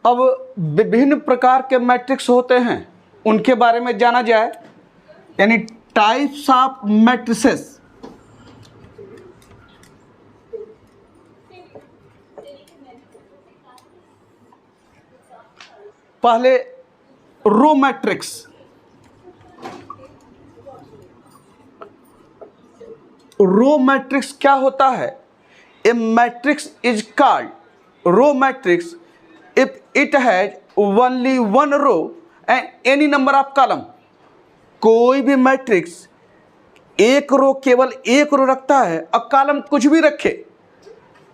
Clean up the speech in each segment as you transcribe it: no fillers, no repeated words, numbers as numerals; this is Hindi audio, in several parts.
अब विभिन्न प्रकार के मैट्रिक्स होते हैं, उनके बारे में जाना जाए, यानी टाइप्स ऑफ मैट्रिसेस। पहले रो मैट्रिक्स। रो मैट्रिक्स क्या होता है? A matrix is called row matrix if it has only one row and any number of column. कोई भी मैट्रिक्स एक रो, केवल एक रो रखता है और कॉलम कुछ भी रखे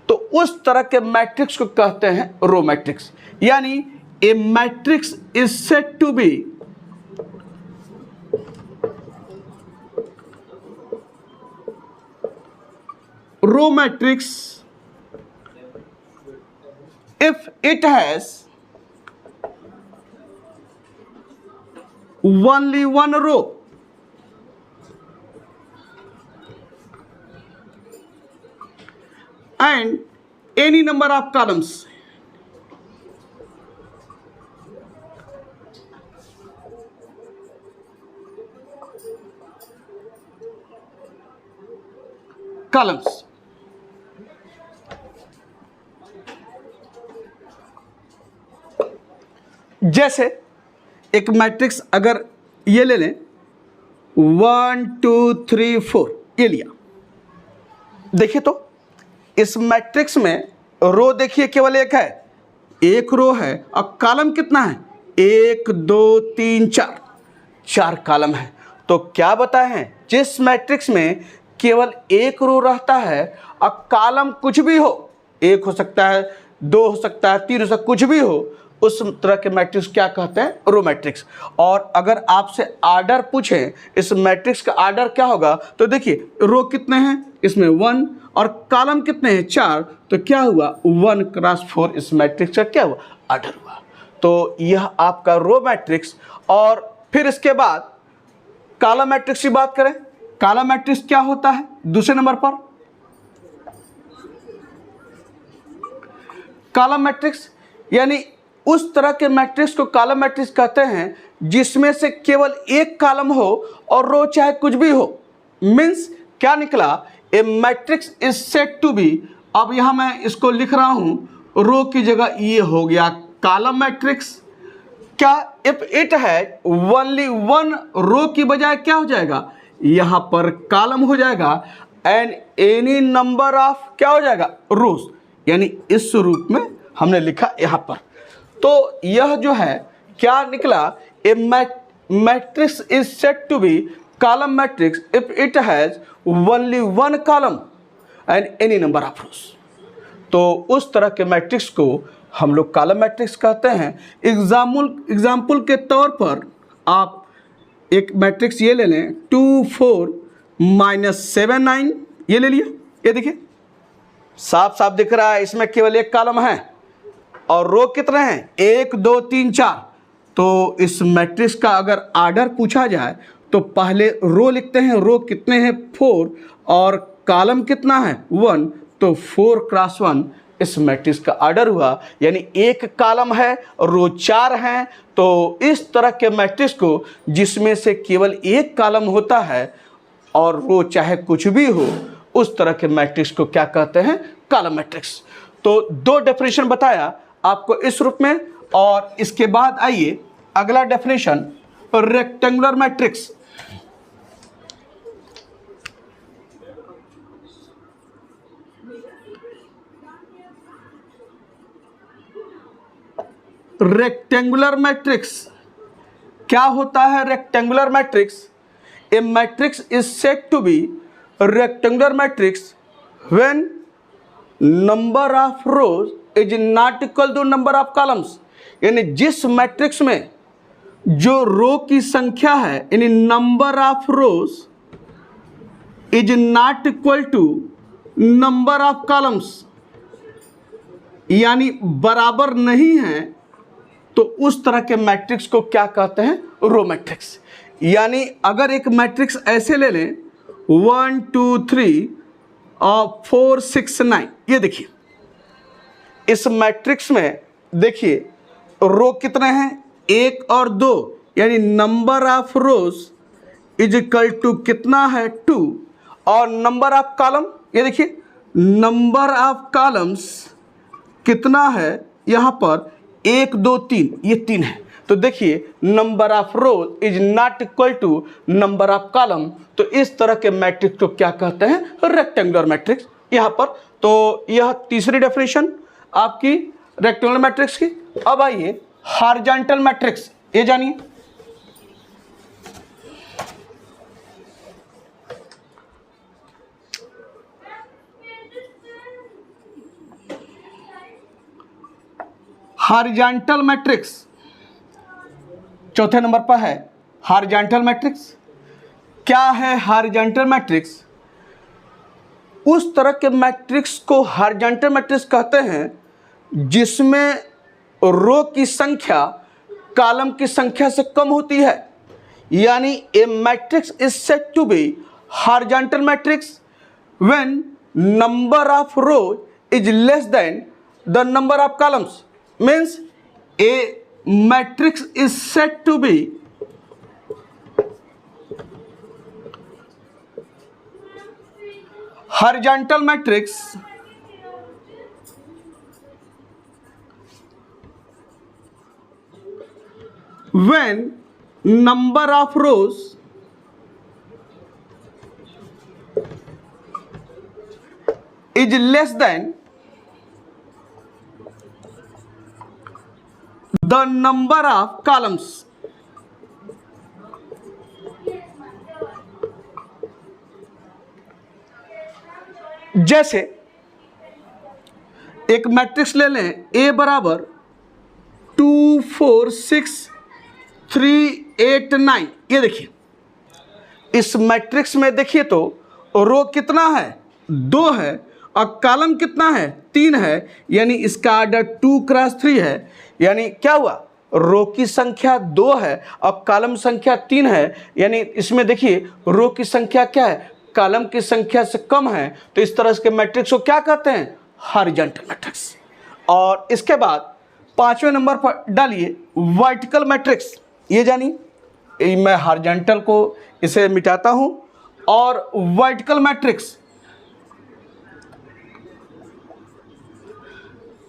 तो उस तरह के मैट्रिक्स को कहते हैं रो मैट्रिक्स। यानी a matrix is said to be row matrix if it has only one row and any number of columns. जैसे एक मैट्रिक्स अगर ये ले लें 1 2 3 4, ये लिया। देखिए तो इस मैट्रिक्स में रो देखिए केवल एक है, एक रो है और कॉलम कितना है? 1 2 3 4, 4 कॉलम है। तो क्या बताए हैं, जिस मैट्रिक्स में केवल एक रो रहता है और कॉलम कुछ भी हो, एक हो सकता है, 2 हो सकता है, 3 हो सकता है, कुछ भी हो, उस तरह के मैट्रिक्स क्या कहते हैं? Row matrix. और अगर आपसे आर्डर पूछें इस मैट्रिक्स का आर्डर क्या होगा, तो देखिए रो कितने हैं इसमें 1 और कॉलम कितने हैं 4, तो क्या हुआ 1 क्रॉस 4 इस मैट्रिक्स का क्या हुआ? आर्डर हुआ। तो यह आपका रो मैट्रिक्स। और फिर इसके बाद कॉलम मैट्रिक्स की बात करें, कॉलम मैट्रिक्स क्या होता है? दूसरे नंबर पर कॉलम मैट्रिक्स, यानी उस तरह के मैट्रिक्स को कॉलम मैट्रिक्स कहते हैं जिसमें से केवल एक कॉलम हो और रो चाहे कुछ भी हो। मीन्स क्या निकला? A matrix is said to be, अब यहां मैं इसको लिख रहा हूं, रो की जगह ये हो गया कॉलम मैट्रिक्स। क्या? If it has only one row की बजाय क्या हो जाएगा? यहां पर कॉलम हो जाएगा एंड एनी नंबर ऑफ क्या हो जाएगा? रोज। यानी इस रूप में हमने लिखा यहां पर। तो यह जो है क्या निकला? A matrix is said to be column matrix if it has only one column and any number of rows. तो उस तरह के मैट्रिक्स को हम लोग कॉलम मैट्रिक्स कहते हैं। एग्जाम्पल के तौर पर आप एक मैट्रिक्स ये ले लें 2 4 -7 9, ये ले लिया। ये देखिए साफ साफ दिख रहा है, इसमें केवल एक कॉलम है और रो कितने हैं? 1 2 3 4। तो इस मैट्रिक्स का अगर आर्डर पूछा जाए तो पहले रो लिखते हैं, रो कितने हैं 4 और कॉलम कितना है 1, तो 4 क्रॉस 1 इस मैट्रिक्स का आर्डर हुआ। यानी एक कॉलम है, रो 4 हैं। तो इस तरह के मैट्रिक्स को जिसमें से केवल एक कॉलम होता है और रो चाहे कुछ भी हो, उस तरह के मैट्रिक्स को क्या कहते हैं? Column matrix. तो 2 डेफिनेशन बताया आपको इस रूप में। और इसके बाद आइए अगला definition, rectangular matrix. Rectangular matrix क्या होता है? Rectangular matrix, a matrix is said to be rectangular matrix when number of rows is not equal to number of columns. यानी जिस मैट्रिक्स में जो रो की संख्या है, यानी number of rows is not equal to number of columns, यानी बराबर नहीं है, तो उस तरह के मैट्रिक्स को क्या कहते हैं? Row matrix. यानी अगर एक मैट्रिक्स ऐसे ले लें 1 2 3 और 4 6 9, ये देखिए इस मैट्रिक्स में देखिए रो कितने हैं, 1 और 2, यानी number of rows is equal to कितना है 2, और नंबर ऑफ कॉलम, ये देखिए नंबर ऑफ कॉलम्स कितना है यहाँ पर 1 2 3, ये 3 है। तो देखिए number of rows is not equal to number of column, तो इस तरह के मैट्रिक्स को क्या कहते हैं, रेक्टेंगुलर मैट्रिक्स यहाँ पर। तो यह तीसरी डेफिनेशन आपकी रेक्टेंगुलर मैट्रिक्स की। अब आइए हॉरिजॉन्टल मैट्रिक्स, ये जानिए। हॉरिजॉन्टल मैट्रिक्स चौथे नंबर पर है हॉरिजॉन्टल मैट्रिक्स। क्या है हॉरिजॉन्टल मैट्रिक्स? उस तरह के मैट्रिक्स को हॉरिजॉन्टल मैट्रिक्स कहते हैं जिसमें रो की संख्या कॉलम की संख्या से कम होती है, यानी a matrix is said to be horizontal matrix when number of row is less than the number of columns. Means a matrix is said to be horizontal matrix when number of rows is less than the number of columns। जैसे एक मैट्रिक्स ले लें A बराबर 2 4 6 3 8 9, ये देखिए इस मैट्रिक्स में देखिए तो रो कितना है 2 है और कॉलम कितना है 3 है, यानी इसका ऑर्डर 2 क्रॉस 3 है, यानी क्या हुआ रो की संख्या 2 है और कॉलम संख्या 3 है, यानी इसमें देखिए रो की संख्या क्या है कॉलम की संख्या से कम है। तो इस तरह के मैट्रिक्स को क्या कहते हैं, हॉरिजॉन्टल मैट्रिक्स। और इसके बाद 5वें नंबर पर डालिए वर्टिकल मैट्रिक्स, ये जानिए। मैं हॉरिजॉन्टल को इसे मिटाता हूं और वर्टिकल मैट्रिक्स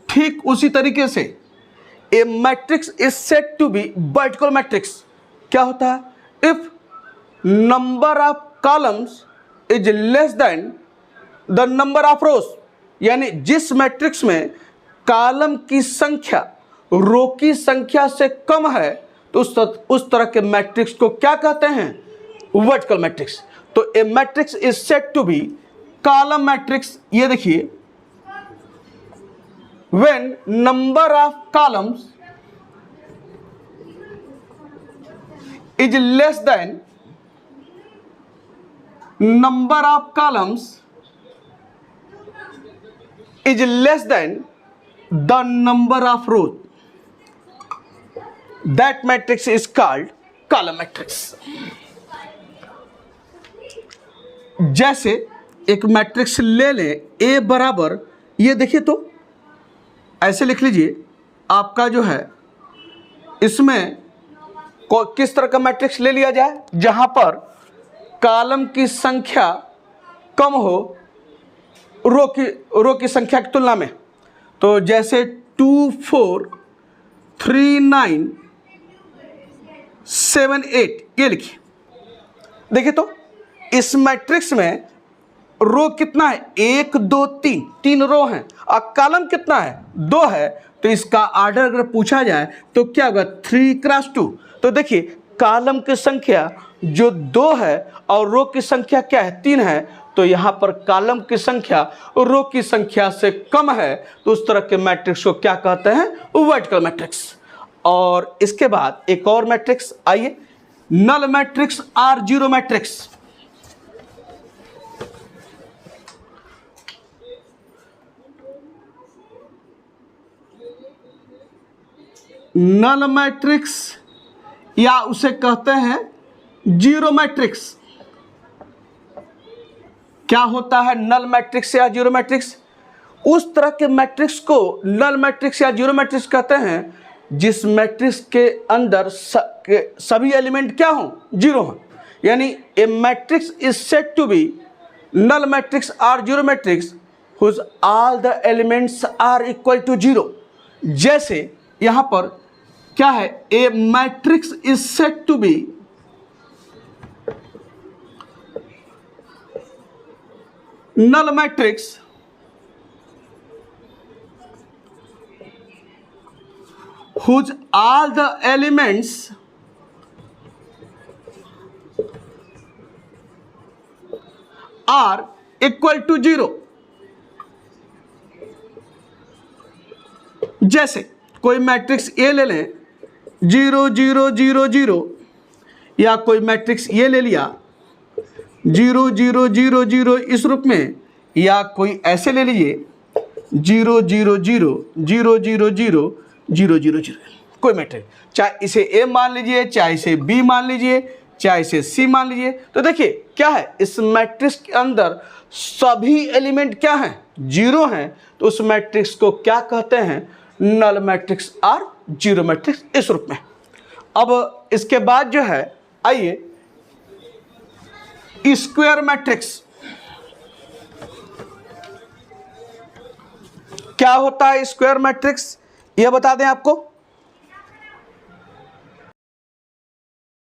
ठीक उसी तरीके से a matrix is said to be vertical matrix. क्या होता है, if number of columns is less than the number of rows, यानी जिस मैट्रिक्स में कॉलम की संख्या रो की संख्या से कम है तो उस तरह के मैट्रिक्स को क्या कहते हैं, वर्टिकल मैट्रिक्स। तो a matrix is said to be column matrix, ये देखिए when number of columns is less than number of columns is less than the number of rows, that matrix is called column matrix। जैसे एक मैट्रिक्स ले लें A बराबर, ये देखिए तो ऐसे लिख लीजिए आपका जो है इसमें किस तरह का मैट्रिक्स ले लिया जाए जहां पर कॉलम की संख्या कम हो रो की संख्या की तुलना में। तो जैसे 2 4 3 9 7 8, ये लिखिए। देखिए तो इस मैट्रिक्स में रो कितना है 1 2 3, 3 रो हैं और कॉलम कितना है 2 है। तो इसका ऑर्डर अगर पूछा जाए तो क्या होगा 3 क्रॉस 2। तो देखिए कॉलम की संख्या जो 2 है और रो की संख्या क्या है 3 है, तो यहाँ पर कॉलम की संख्या रो की संख्या से कम है, तो उस तरह के मैट्रिक्स को क्या कहते हैं, वर्टिकल मैट्रिक्स। और इसके बाद एक और मैट्रिक्स आइए, नल मैट्रिक्स और जीरो मैट्रिक्स। नल मैट्रिक्स या उसे कहते हैं जीरो मैट्रिक्स। क्या होता है नल मैट्रिक्स या जीरो मैट्रिक्स? उस तरह के मैट्रिक्स को नल मैट्रिक्स या जीरो मैट्रिक्स कहते हैं जिस मैट्रिक्स के अंदर सभी एलिमेंट क्या हों, जीरो हों। यानी a matrix is said to be null matrix are zero matrix whose all the elements are equal to zero. जैसे यहां पर क्या है, a matrix is said to be null matrix whose all the elements are equal to zero। जैसे कोई मैट्रिक्स ए ले लें 0 0 0 0, या कोई मैट्रिक्स ये ले लिया 0 0 0 0 इस रूप में, या कोई ऐसे ले लीजिए 0 0 0 0 0 0 0 0 0, कोई मैट्रिक्स, चाहे इसे ए मान लीजिए, चाहे इसे बी मान लीजिए, चाहे इसे सी मान लीजिए। तो देखिए क्या है, इस मैट्रिक्स के अंदर सभी एलिमेंट क्या हैं, जीरो हैं। तो उस मैट्रिक्स को क्या कहते हैं, नल मैट्रिक्स और जीरो मैट्रिक्स, इस रूप में। अब इसके बाद जो है, आइए स्क्वायर मैट्रिक्स क्या होता है, स्क्वायर मैट्रिक्स यह बता दें आपको।